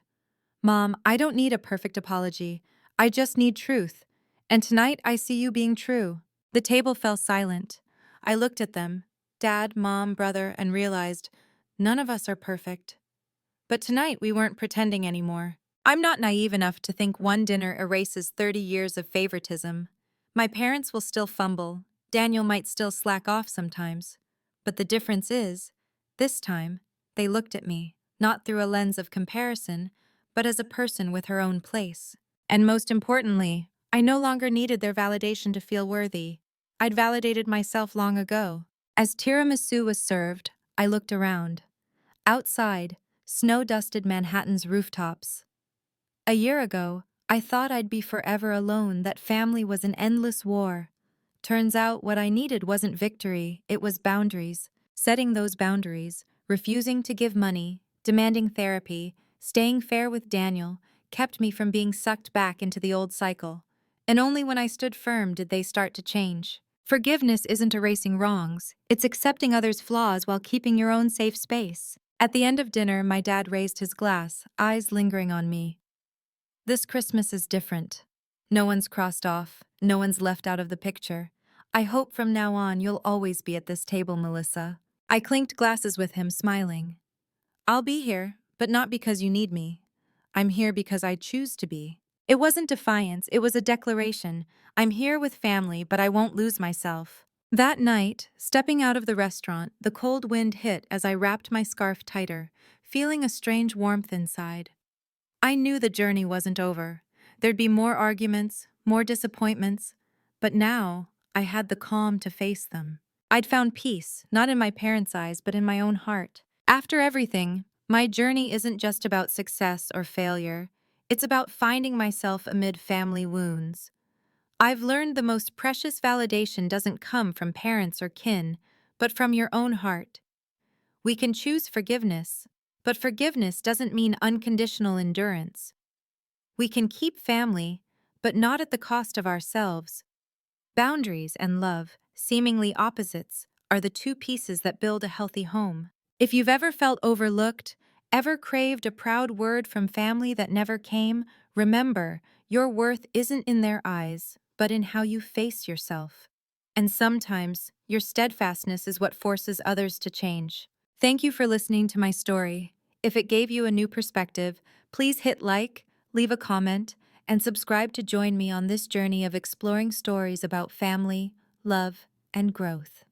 "Mom, I don't need a perfect apology. I just need truth. And tonight I see you being true." The table fell silent. I looked at them, Dad, Mom, brother, and realized none of us are perfect. But tonight we weren't pretending anymore. I'm not naive enough to think one dinner erases 30 years of favoritism. My parents will still fumble, Daniel might still slack off sometimes, but the difference is, this time, they looked at me, not through a lens of comparison, but as a person with her own place. And most importantly, I no longer needed their validation to feel worthy. I'd validated myself long ago. As tiramisu was served, I looked around. Outside, snow dusted Manhattan's rooftops. A year ago, I thought I'd be forever alone, that family was an endless war. Turns out what I needed wasn't victory, it was boundaries. Setting those boundaries, refusing to give money, demanding therapy, staying fair with Daniel, kept me from being sucked back into the old cycle. And only when I stood firm did they start to change. Forgiveness isn't erasing wrongs, it's accepting others' flaws while keeping your own safe space. At the end of dinner, my dad raised his glass, eyes lingering on me. This Christmas is different. No one's crossed off, no one's left out of the picture. I hope from now on you'll always be at this table, Melissa. I clinked glasses with him, smiling. I'll be here, but not because you need me. I'm here because I choose to be. It wasn't defiance, it was a declaration. I'm here with family, but I won't lose myself. That night, stepping out of the restaurant, the cold wind hit as I wrapped my scarf tighter, feeling a strange warmth inside. I knew the journey wasn't over. There'd be more arguments, more disappointments, but now I had the calm to face them. I'd found peace, not in my parents' eyes, but in my own heart. After everything, my journey isn't just about success or failure. It's about finding myself amid family wounds. I've learned the most precious validation doesn't come from parents or kin, but from your own heart. We can choose forgiveness, but forgiveness doesn't mean unconditional endurance. We can keep family, but not at the cost of ourselves. Boundaries and love, seemingly opposites, are the two pieces that build a healthy home. If you've ever felt overlooked, ever craved a proud word from family that never came, remember, your worth isn't in their eyes, but in how you face yourself. And sometimes, your steadfastness is what forces others to change. Thank you for listening to my story. If it gave you a new perspective, please hit like, leave a comment, and subscribe to join me on this journey of exploring stories about family, love, and growth.